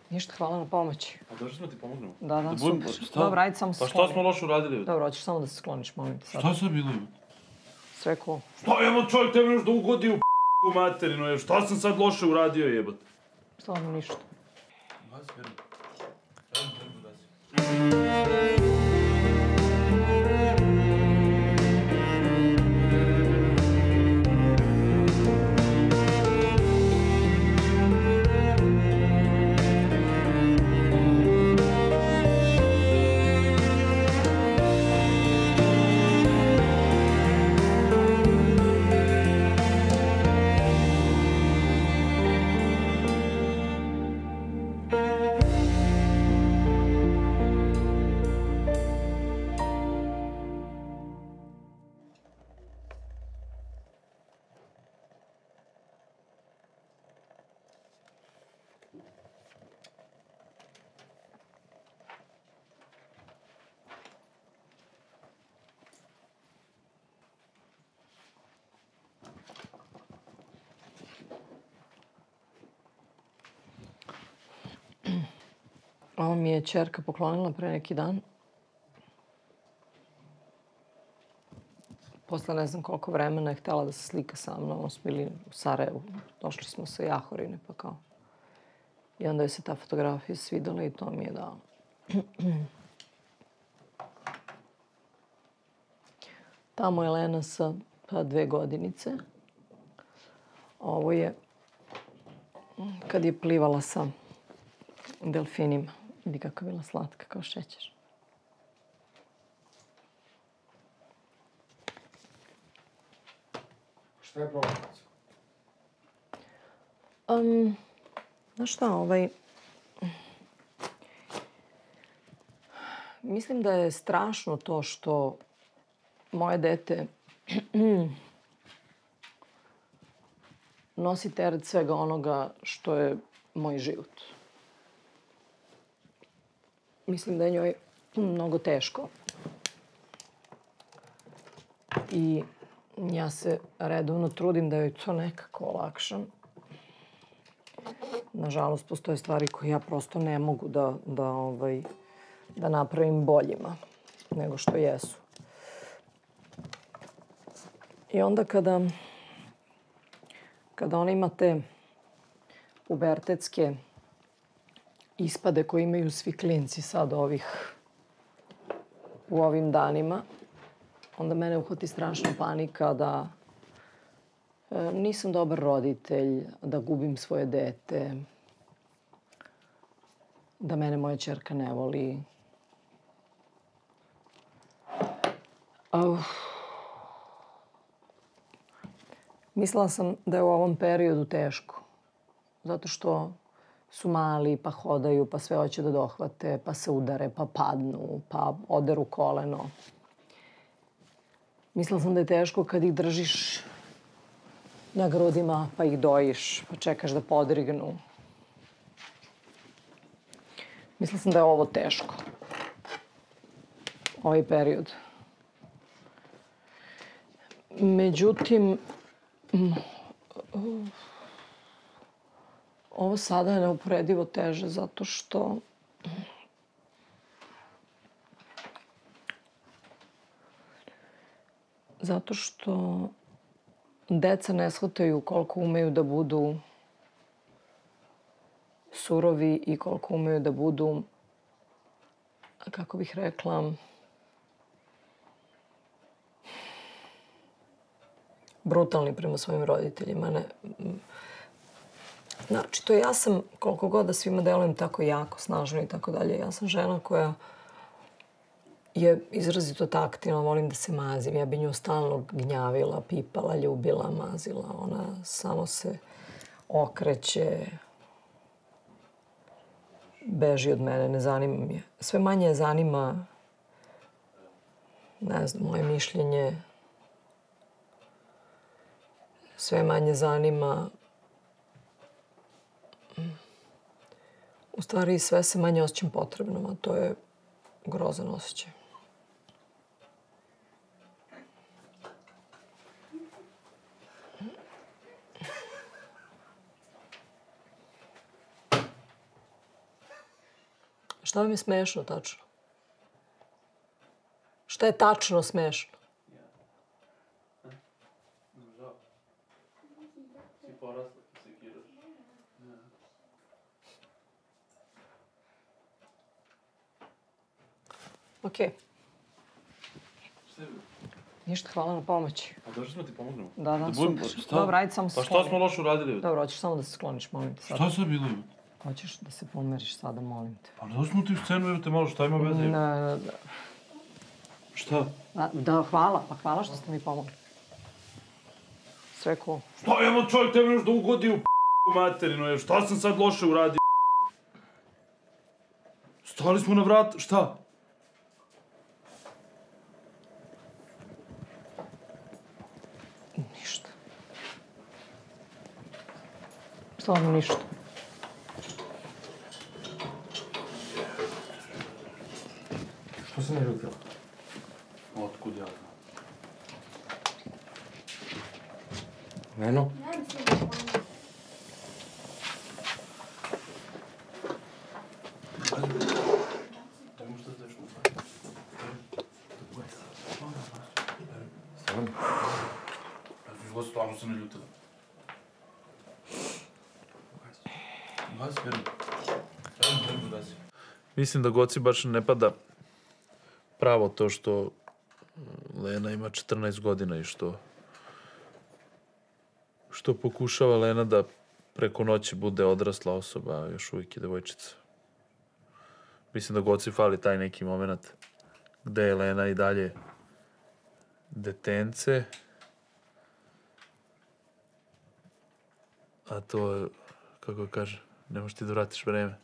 Ništa, hvala na pomoći. A došli smo ti pomognemo. Da, super. Dobro, ajde samo se skloni. Pa šta smo loše uradili? Dobro, hoćeš samo da se skloniš, molim te sad. Šta je sad bilo? Sve cool. Šta, evo čovjek te još da ugodi u p***u materinu, šta sam sad loše uradio, jebot? Stvarno ništa. Gazi, verujem. Ovo mi je ćerka poklonila pre neki dan. Posle ne znam koliko vremena je htjela da se slika sa mnom. Ovo smo bili u Sarajevu. Došli smo sa Jahorine pa kao. I onda je se ta fotografija svidela i to mi je dao. Tamo je Lena sa 2 godinice. Ovo je kad je plivala sa delfinima. Vidi kako je bila slatka, kao šećer. Šta je problem? Znaš šta, mislim da je strašno to što moje dete nosi teret svega onoga što je moj život. Mislim da je njoj mnogo teško. I ja se redovno trudim da joj to nekako olakšam. Nažalost, postoje stvari koje ja prosto ne mogu da napravim boljima nego što jesu. I onda kada ona ima te pubertetske ispade koje imaju svi klinci sad u ovim danima, onda mene uhvati strašna panika da nisam dobar roditelj, da gubim svoje dete, da mene moja ćerka ne voli. Mislila sam da je u ovom periodu teško, zato što su mali, pa hodaju, pa sve hoće da dohvate, pa se udare, pa padnu, pa oderu koleno. Mislila sam da je teško kad ih držiš na grudima, pa ih dojiš, pa čekaš da podrignu. Mislila sam da je ovo teško. Ovaj period. Međutim, ovo sada je neuporedivo teže zato što deca ne shvataju koliko umeju da budu surovi i koliko umeju da budu, kako bih rekla, brutalni prema svojim roditeljima. Znači, to ja sam, koliko god da svima delujem tako jako, snažno i tako dalje, ja sam žena koja je izrazito taktilna, volim da se mazim. Ja bi nju stalno gnjavila, pipala, ljubila, mazila. Ona samo se okreće, beži od mene, ne zanima me. Sve manje zanima, ne znam, moje mišljenje. Sve manje zanima. U stvari, sve se manje osjećam potrebnom, a to je grozan osjećaj. Šta vam je smešno tačno? Šta je tačno smešno? Okej. Ništa, hvala na pomoći. A došli smo ti pomognemo. Da, super. Dobro, ajde samo se skloni. Pa šta smo loše uradili? Dobro, hoćeš samo da se skloniš, molim te. Šta sad bilo? Hoćeš da se pomeriš sada, molim te. Pa došli smo ti u scenu, evo te malo, šta ima veze? Šta? Da, hvala. Pa hvala što ste mi pomogli. Sve cool. Šta, evo čovjek tebe još da ugodi u materinu, šta sam sad loše uradio? Stali smo na vrat, šta? Ništa. Stvarno ništa. Što se ne ljutila? Otkud ja? Eno? Stvarno se ne ljutila. Mislim da Goci baš ne pada pravo to što Lena ima 14 godina i što pokušava Lena da preko noći bude odrasla osoba, a još uvijek je devojčica. Mislim da Goci fali taj neki moment gde je Lena i dalje detence, a to je, kako kaže, ne možeš ti da vratiš vreme.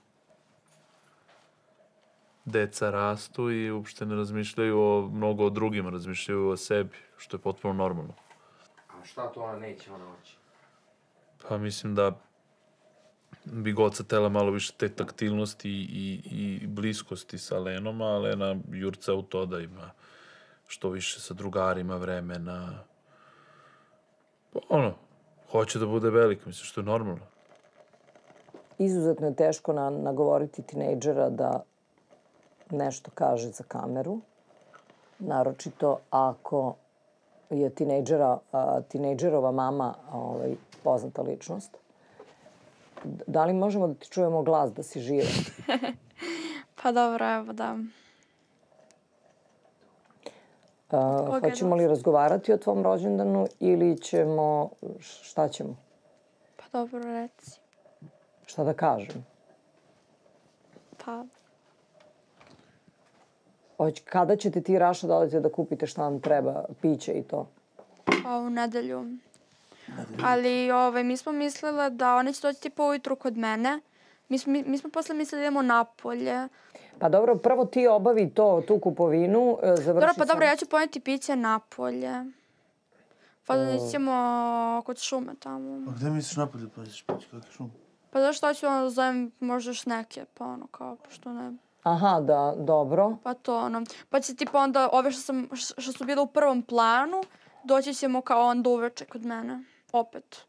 Deca rastu i uopšte ne razmišljaju mnogo o drugima, razmišljaju o sebi, što je potpuno normalno. A šta to ona neće, ona hoće? Pa mislim da bi Goca tela malo više te taktilnosti i bliskosti sa Lenom, a Lena jurca u to da ima što više sa drugarima vremena. Pa hoće da bude velika, mislim, što je normalno. Izuzetno je teško nagovoriti tinejdžera da nešto kaže za kameru. Naročito ako je tinejdžerova mama poznata ličnost. Da li možemo da ti čujemo glas, da si živa? Pa dobro, evo da. Hoćemo li razgovarati o tvom rođendanu ili ćemo... Šta ćemo? Pa dobro, reci. Šta da kažem? Pa... Kada ćete ti i Raša da odete da kupite šta vam treba, piće i to? Pa u nedelju. Ali mi smo mislile da one će doći tipa ujutru kod mene. Mi smo posle mislili da idemo napolje. Pa dobro, prvo ti obavi tu kupovinu, završi Pa dobro, ja ću poneti piće napolje. Pa da nećemo kod šume tamo. A gde misliš napolje ponesiš piće, kakve šume? Pa zašto ću da zovem možda još neke, pa kao, što ne. Aha, da, dobro. Pa to Pa će tipa onda ove što su bile u prvom planu, doći ćemo kao onda uveče kod mene. Opet.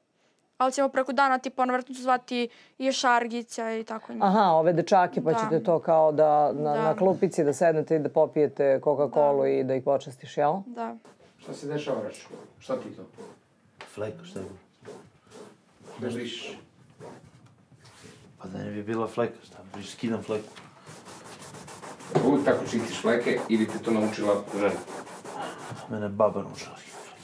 Ali ćemo preko dana, tipa, vjerojatno ću zvati i Šargića i tako njih. Aha, ove dečake, pa ćete to kao da na klupici da sednete i da popijete Coca-Colu i da ih počastiš, jel? Da. Šta se dešava, Raško? Šta ti to? Fleka, šta je? Da brišeš? Pa da ne bi bila fleka, šta? Skidam fleku. Uvijek tako čistiš fleke ili te to naučila žena? Mene baba naučila skidam fleke.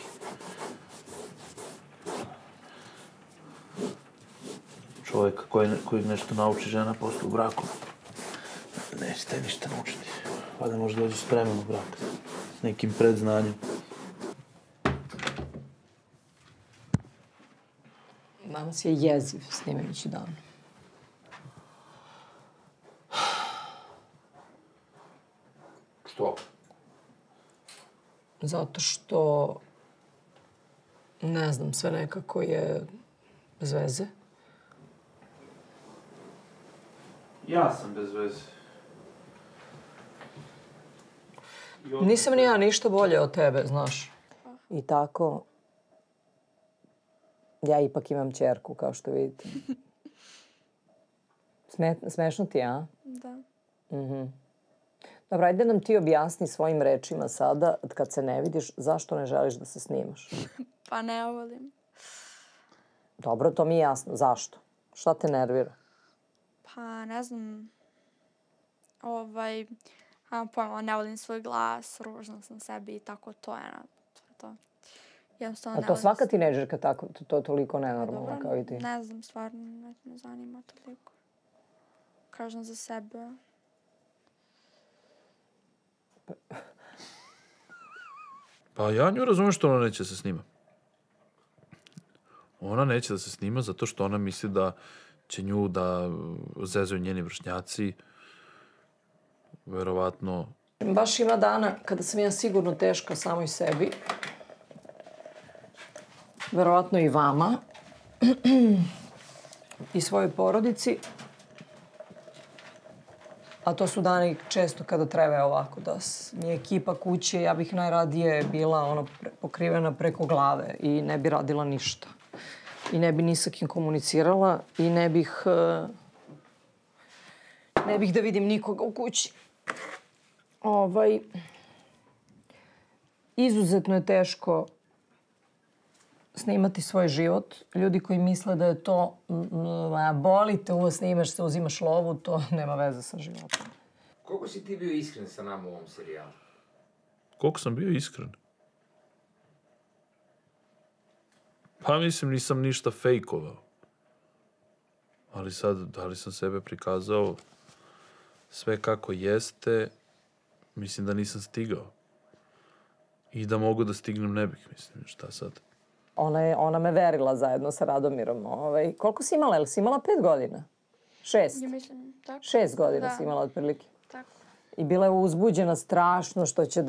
Čovjeka kojeg nešto nauči žena posle u braku, neće te ništa naučiti. Pa da može dođi spreman u brak, s nekim predznanjem. Danas je jeziv snimajući dan. Što? Zato što, ne znam, sve nekako je bez veze. Ja sam bez veze. Nisam ni ja ništa bolje od tebe, znaš. I tako, ja ipak imam ćerku, kao što vidite. Smešno ti, a? Da. Dobro, ajde nam ti objasni svojim rečima sada, kad se ne vidiš, zašto ne želiš da se snimaš? Pa ne volim. Dobro, to mi je jasno. Zašto? Šta te nervira? Pa ne znam. Pojma, ne volim svoj glas, ružna sam sebi i tako to je to. Jednostavno A ne to volim svaka tinejdžerka tako, to je toliko nenormalno Dobro, kao i ti. ne znam, stvarno ne zanima toliko. Kažem za sebe. Pa ja nju razumem što ona neće da se snima. Ona neće da se snima zato što ona misli da će nju da zezaju njeni vršnjaci. Verovatno. Baš ima dana kada sam ja sigurno teška samoj sebi. Verovatno i vama. I svojoj porodici. A to su dani često kada treba ovako da mi je ekipa kuće. Ja bih najradije bila pokrivena preko glave i ne bi radila ništa. I ne bi ni sa kim komunicirala i ne bih da vidim nikoga u kući. Izuzetno je teško snimati svoj život. Ljudi koji misle da je to boli te uvo, snimaš se, uzimaš lovu, to nema veze sa životom. Koliko si ti bio iskren sa nama u ovom serijalu? Koliko sam bio iskren? Pa mislim, nisam ništa fejkovao. Ali sad, da li sam sebe prikazao sve kako jeste, mislim da nisam stigao. I da mogu da stignem, ne bih, mislim, šta sad. Ona me verila zajedno sa Radomirom. Koliko si imala? Jel si imala 5 godina? 6? Ja mislim, tako. 6 godina si imala otprilike. Tako. I bila je uzbuđena strašno što će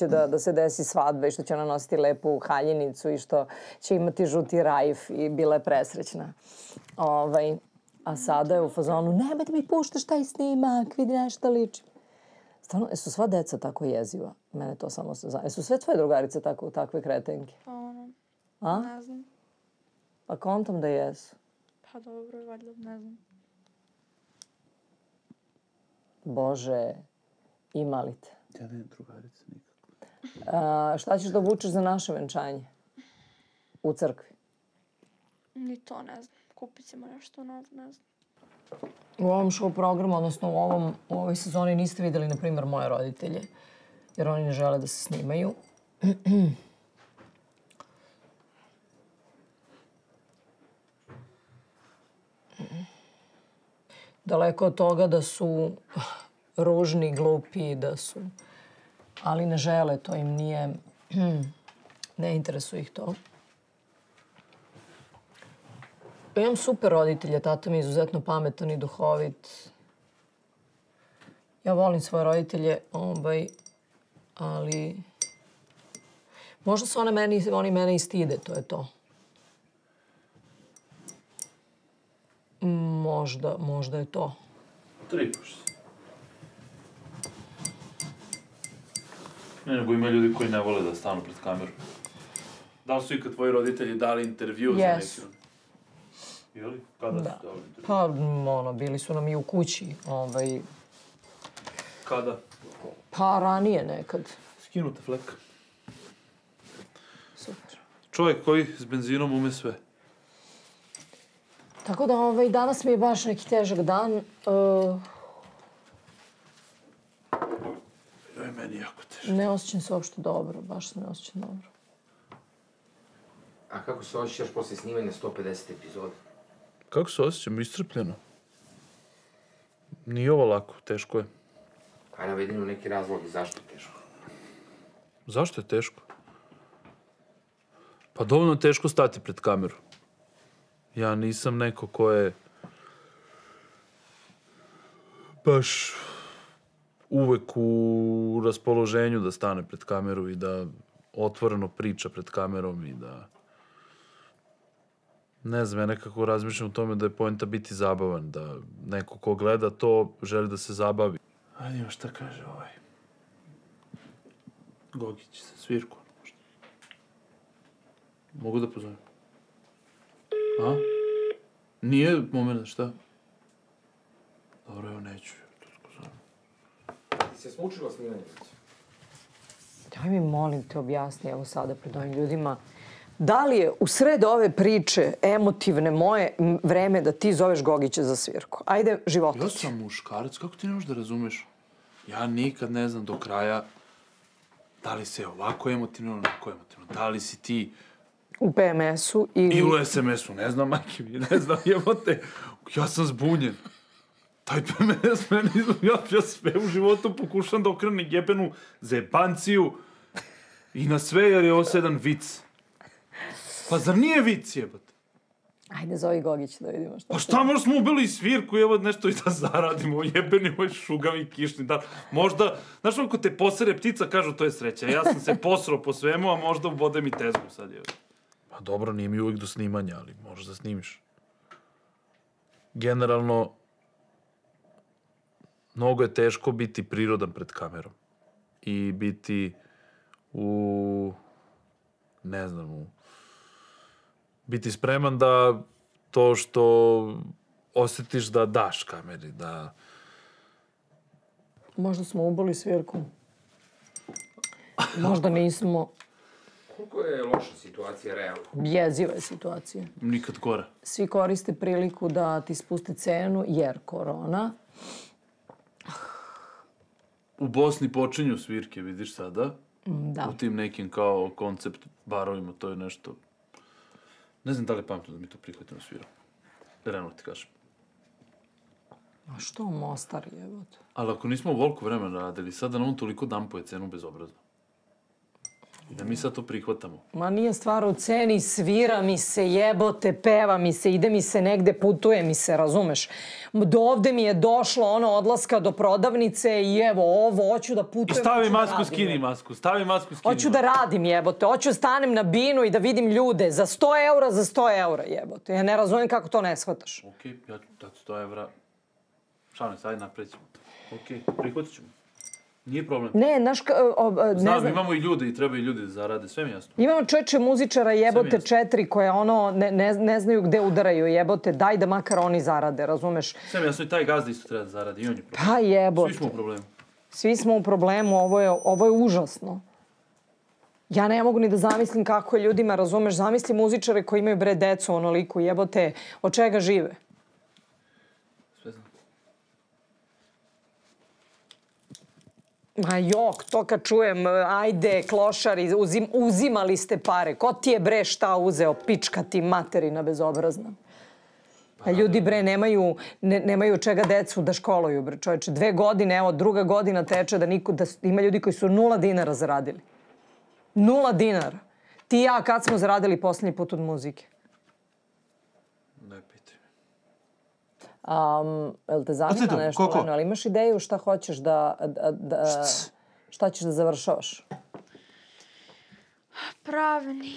da se desi svadba i što će ona nositi lepu haljinicu i što će imati žuti rajf i bila je presrećna. A sada je u fazonu, nemoj da mi puštaš taj snimak, vidi nešto liči. Stvarno, jesu sva deca tako jeziva? Mene to samo se zna. Jesu sve tvoje drugarice takve kretenke? Ne znam. Pa kontam da jesu. Pa dobro, valjda, ne znam. Bože, ima li te? Ja nemam drugarice nikako. Šta ćeš da obučeš za naše venčanje? U crkvi? Ni to ne znam. Kupit ćemo nešto novo, ne znam. U ovom show programu, odnosno u ovoj sezoni niste videli, na primjer, moje roditelje. Jer oni ne žele da se snimaju. Daleko od toga da su ružni, glupi, ali ne žele, to im nije, ne interesuje ih to. Imam super roditelje, tata mi je izuzetno pametan i duhovit. Ja volim svoje roditelje, ali možda se oni mene i stide, to je to. Možda je to. Tripaš se. Ne, nego ima ljudi koji ne vole da stanu pred kamerom. Da li su ikad tvoji roditelji dali intervju za neki? Jesu. Jeli? Kada su dali intervju? Pa, bili su nam i u kući. Kada? Pa, ranije nekad. Skinuta fleka. Super. Čovjek koji s benzinom ume sve. Tako da danas mi je baš neki težak dan. Joj, meni jako teško. Ne osjećam se uopšte dobro, baš se ne osjećam dobro. A kako se osjećaš posle snimanja 150 epizoda? Kako se osjećam? Iscrpljeno. Nije ovo lako, teško je. Kaj navedi nam neki razlog i zašto je teško? Zašto je teško? Pa dovoljno je teško stati pred kameru. Ja nisam neko ko je baš uvek u raspoloženju da stane pred kameru i da otvoreno priča pred kamerom i da... Ne znam, ja nekako razmišljam o tome da je poenta biti zabavan, da neko ko gleda to želi da se zabavi. Ajde, ima šta kaže ovaj. Gogić sa svirkom, možda. Mogu da pozovem? A? Nije moment, šta? Dobro, evo neću. To tako zovem. se smučilo snimanje? Daj mi, molim te, objasni, evo sada pred ovim ljudima. Da li je u sred ove priče emotivne moje vreme da ti zoveš Gogića za svirku? Ajde, životić. Ja sam muškarac, kako ti ne možeš da razumeš? Ja nikad ne znam do kraja da li se ovako emotivno ili onako emotivno. Da li si ti U PMS-u ili... i u SMS-u, ne znam, majke mi, ne znam, jebote. Ja sam zbunjen. Taj PMS meni, ja sve u životu pokušam da okrenem jebenu zebanciju i na sve jer je ovo jedan vic. Pa zar nije vic, jebote? Ajde, zovi Gogić da vidimo što. Pa šta, možda smo ubili svirku, evo nešto i da zaradimo, jebeni ovaj šugavi kišni dan. Možda, znaš ako te posere ptica, kažu to je sreća. Ja sam se posrao po svemu, a možda ubode mi tezgu sad, jebote. Pa dobro, nije mi uvijek do snimanja, ali možeš da snimiš. Generalno, mnogo je teško biti prirodan pred kamerom. I biti ne znam, biti spreman da to što osjetiš da daš kameri, da... Možda smo ubili svirku. Možda nismo. Koliko je loša situacija, realno? Jeziva je situacija. Nikad gore. Svi koriste priliku da ti spuste cenu jer korona. U Bosni počinju svirke, vidiš sada. Da. U tim nekim kao koncept barovima, to je nešto... Ne znam da li je pametno da mi to prihvatimo svirao. Realno ti kažem. A što u Mostar, jebote? Ali ako nismo ovoliko vremena radili, sada nam on toliko dampuje cenu bezobrazno. I da mi sad to prihvatamo. Ma nije stvar u ceni, svira mi se, jebote, peva mi se, ide mi se negde, putuje mi se, razumeš? Do ovde mi je došlo ono odlaska do prodavnice i evo ovo, hoću da putujem. Stavi masku, skini masku, stavi masku, skini Hoću da radim, jebote, hoću da stanem na binu i da vidim ljude za 100 eura, za 100 eura, jebote. Ja ne razumijem kako to ne shvataš. Okej, ja ću dati 100 evra. Šalim se, ajde napravit ćemo to. Okej, prihvatit ćemo. Nije problem. Ne, znaš, ne Znam, znam. imamo i ljude i treba i ljudi da zarade, sve mi jasno. Imamo čoveče muzičara jebote jasno. 4 koje ono ne znaju gde udaraju jebote. Daj da makar oni zarade, razumeš? Sve mi jasno i taj gazda isto treba da zaradi i on je problem. Pa jebote. Svi smo u problemu. Svi smo u problemu, ovo je užasno. Ja ne mogu ni da zamislim kako je ljudima, razumeš? Zamisli muzičare koji imaju bre decu onoliko jebote. Od čega žive? Sve znam. Ma jok, to kad čujem, ajde, klošari, uzimali ste pare. Ko ti je bre šta uzeo? Pička ti materina bezobrazna. A ljudi bre nemaju čega decu da školuju bre čoveče. 2 godine, evo, 2. godina teče da ima ljudi koji su 0 dinara zaradili. 0 dinara. Ti i ja kad smo zaradili posljednji put od muzike? Ne pitaj me. Jel te zanima nešto, Leno? Ali imaš ideju šta hoćeš šta ćeš da završavaš? Pravni.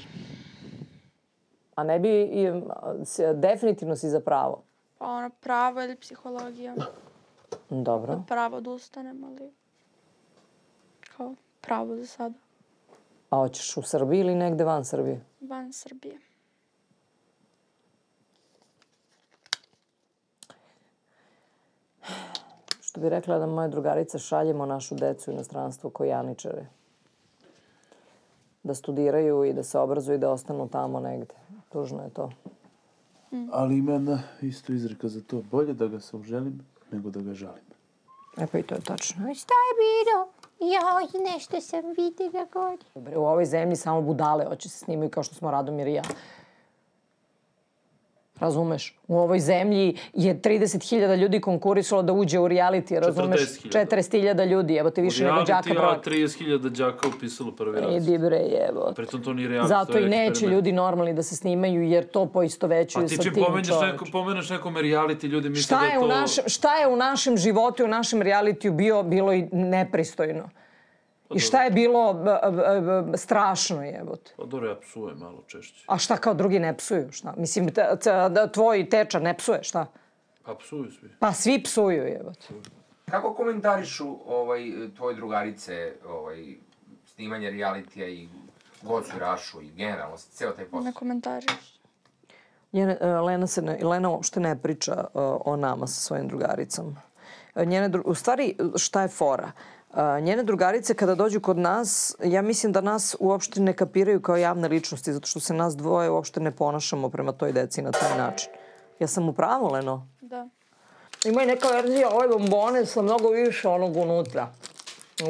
A ne bi, definitivno si za pravo. Pa ono, pravo ili psihologija. Dobro. Pravo da ustanem, ali... Kao, pravo za sada. A hoćeš u Srbiji ili negde van Srbije? Van Srbije. Što bi rekla da moja drugarica, šaljemo našu decu u inostranstvo ko janičare. Da studiraju i da se obrazuju i da ostanu tamo negde. Tužno je to. Ali ima jedna isto izreka za to. Bolje da ga se uželim nego da ga žalim. E pa i to je tačno. Šta je bilo? Joj, nešto sam vidjela gore. Dobre, u ovoj zemlji samo budale hoće se snimaju kao što smo Radomir i ja. Razumeš? U ovoj zemlji je 30.000 ljudi konkurisalo da uđe u reality, razumeš? 40.000 ljudi, evo te više nego đaka broj. U reality 30.000 đaka upisalo prvi raz. Idi bre, evo. Pritom to nije reality, Zato to je i neće eksperiment. ljudi normalni da se snimaju jer to poistovećuju sa A ti tim čim čoveče. pomeneš nekome reality, ljudi misle da je to... Šta je u našem životu, u našem realitiju bilo i nepristojno? I šta je bilo strašno, jebote? Pa dobro, ja psujem malo češće. A šta kao drugi ne psuju, šta? Mislim, tvoj teča ne psuje, šta? Pa psuju svi. Pa svi psuju, jebote. Kako komentarišu tvoje drugarice snimanje realitija i Gocu i Rašu i generalno ceo taj posao? Ne komentariš. Lena uopšte ne priča o nama sa svojim drugaricom. U stvari, šta je fora? Njene drugarice kada dođu kod nas, ja mislim da nas uopšte ne kapiraju kao javne ličnosti, zato što se nas dvoje uopšte ne ponašamo prema toj deci na taj način. Ja sam u pravu, Leno? Da. Ima i neka verzija ove bombone sa mnogo više onog unutra.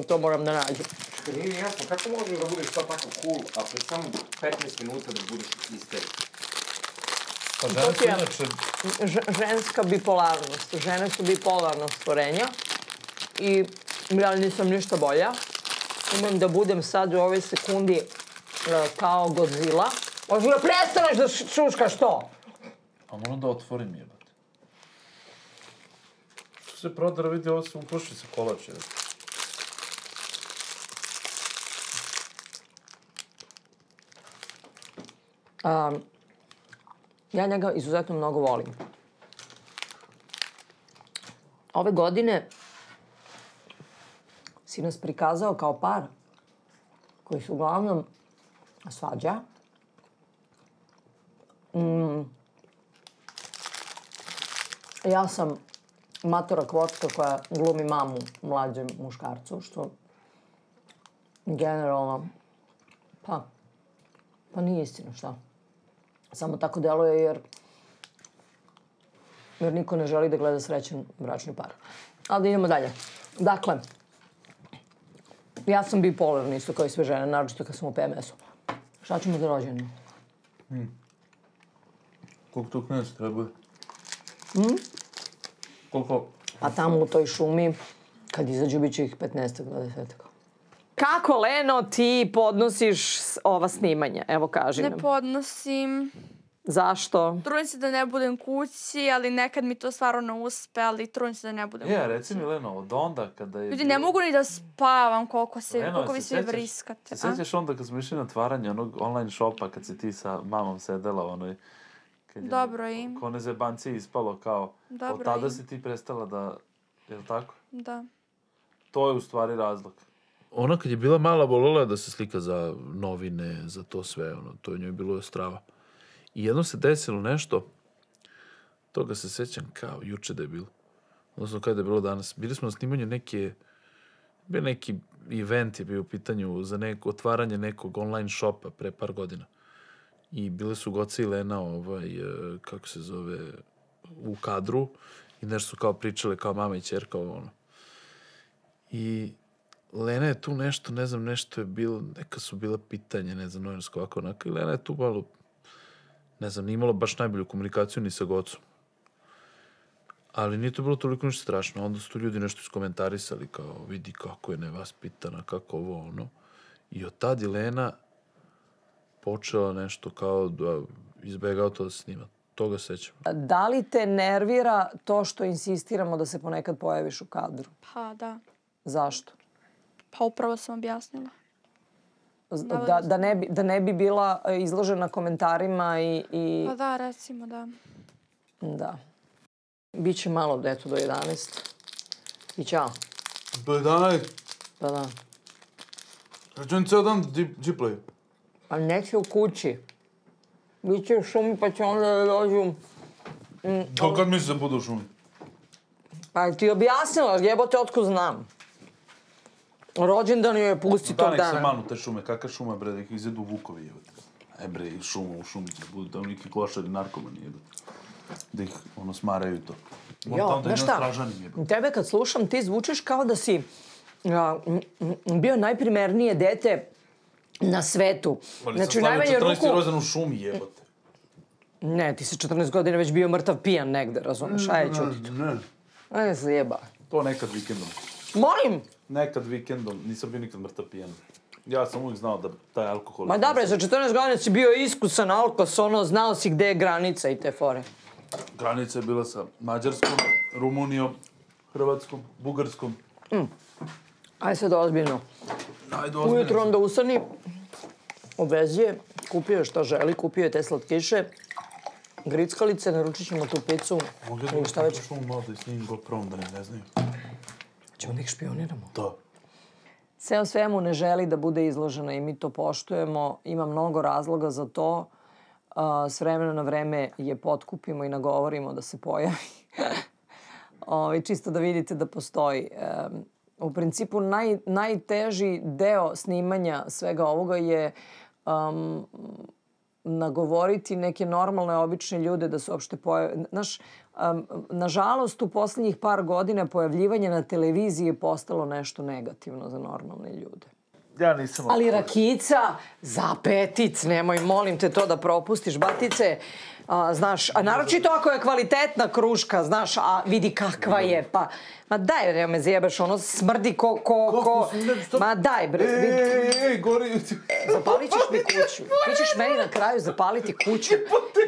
To moram da nađem. Nije mi jasno, kako možeš da budeš sad tako cool, a pre samo 15 minuta da budeš isteri? Pa žene su inače... Ženska bipolarnost. Žene su bipolarno stvorenja. I ja nisam ništa bolja. Umem da budem sad u ovoj sekundi kao Godzilla. Možda da prestaneš da šuškaš to? A moram da otvorim jebate. Što se prodara, vidi, ovo se upuši se kolač jebate. Ja njega izuzetno mnogo volim. Ove godine si nas prikazao kao par koji su uglavnom svađa. Ja sam matora kvočka koja glumi mamu mlađem muškarcu, što generalno, pa nije istina, šta? Samo tako deluje jer niko ne želi da gleda srećan bračni par. Ali da idemo dalje. Dakle, ja sam bipolarna isto kao i sve žene, naročito kad sam u PMS-u. Šta ćemo za rođendan? Koliko to knjez treba? Koliko? Pa tamo u toj šumi, kad izađu, bit će ih 15-20. Kako, Leno, ti podnosiš ova snimanja? Evo, kaži nam. Ne podnosim. Zašto? Trudim se da ne budem kući, ali nekad mi to stvarno ne uspe, ali trudim se da ne budem kući. Reci mi, Leno, od onda kada je... Ljudi, ne mogu ni da spavam koliko vi svi sećaš- vriskate. Se sjećaš onda kad smo išli na otvaranje onog online shopa, kad si ti sa mamom sedela onoj... kad je Dobro im. Ko one zebanci ispalo kao... Dobro Od tada im. si ti prestala da... Je li tako? Da. To je u stvari razlog. Ona kad je bila mala volela je da se slika za novine, za to sve, to je njoj bilo strava. I jednom se desilo nešto, toga se sećam kao juče da je bilo. Odnosno kada je bilo danas. Bili smo na snimanju neki event je bio u pitanju za otvaranje nekog online shopa pre par godina. I bile su Goca i Lena, kako se zove, u kadru i nešto su kao pričale kao mama i ćerka, I Lena je tu nešto, ne znam, nešto je bilo, neka su bila pitanja, ne znam, novinarsko ovako onako. I Lena je tu malo, ne znam, nije imala baš najbolju komunikaciju ni sa Gocom. Ali nije to bilo toliko ništa strašno. Onda su tu ljudi nešto iskomentarisali, kao vidi kako je nevaspitana, kako ovo, I od tad je Lena počela nešto kao da izbegao to da se snima. Toga sećam. Da li te nervira to što insistiramo da se ponekad pojaviš u kadru? Pa da. Zašto? Pa upravo sam objasnila. Da ne bi bila izložena komentarima i... Pa da, recimo da. Da. Biće malo do 11. I ćao. Do 11? Da. Račun ceo dan džiplaju. A neće u kući. Biće u šumi pa će onda da dođu... To kad misliš da budu u šumi? Pa ti objasnila, jebote, otko znam. Rođendan joj je pusti tog Nek se dana. manu te šume, kakva šuma, bre, da ih izjedu vukovi, jebote. Bre, u šumi će budu tamo neki klošari, narkomani, jebote. Da ih, smaraju to. Znaš šta, tebe kad slušam, ti zvučiš kao da si bio najprimernije dete na svetu. Znači, u najmanju ruku... 14. rođen u šumi, jebote. Ne, ti si 14 godina već bio mrtav pijan negde, razumeš? Ajde, čuti to. Ne. Ajde se jeba. To nekad vikendom. Molim! Nekad vikendom, nisam bio nikad mrtav pijan. Ja sam uvijek znao da taj alkohol... Ma dobro, za 14 godina si bio iskusan alkos, znao si gde je granica i te fore. Granica je bila sa Mađarskom, Rumunijom, Hrvatskom, Bugarskom. Ajde sad ozbiljno. Ujutro onda ustani, obezije, kupio je šta želi, kupio je te slatkiše, grickalice, naručit ćemo tu picu. Ili šta već? Mogu malo da snimim GoPro-om da ne znaju. Ćemo da ih špioniramo. Da. Sve o svemu ne želi da bude izložena i mi to poštujemo. Ima mnogo razloga za to. S vremena na vreme je potkupimo i nagovorimo da se pojavi. Čisto da vidite da postoji. U principu najteži deo snimanja svega ovoga je nagovoriti neke normalne, obične ljude da se uopšte pojave. Znaš, nažalost, u poslednjih par godina pojavljivanje na televiziji je postalo nešto negativno za normalne ljude. Ja nisam... Ali rakica za petic, nemoj, molim te to da propustiš, batice. Znaš, a naročito ako je kvalitetna kruška, znaš, a vidi kakva je, pa... Ma daj, nema me zjebaš, ono smrdi ko... Ma daj, bre, vidi... gori... Zapalit ćeš mi kuću. Ti ćeš meni na kraju zapaliti kuću.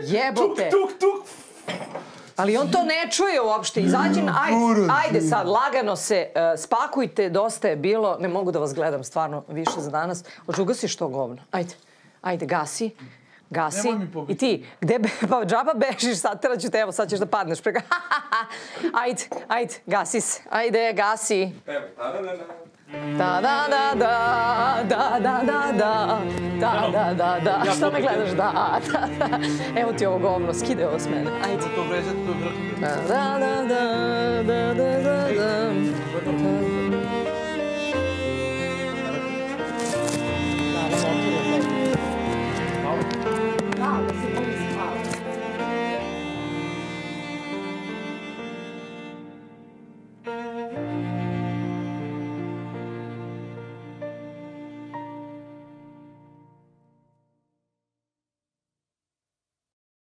Jebote. Tuk. Ali on to ne čuje uopšte. Izađi, ajde sad, lagano se, spakujte, dosta je bilo. Ne mogu da vas gledam stvarno više za danas. Hoće ugasiš to govno. Ajde, gasi. I ti, pa džaba bežiš, sad teraću te, evo sad ćeš da padneš preka. Ajde, gasi se. Ajde, gasi. Da. Što me gledaš? Da. Evo ti ovo govno, skide ovo s mene. Ajde.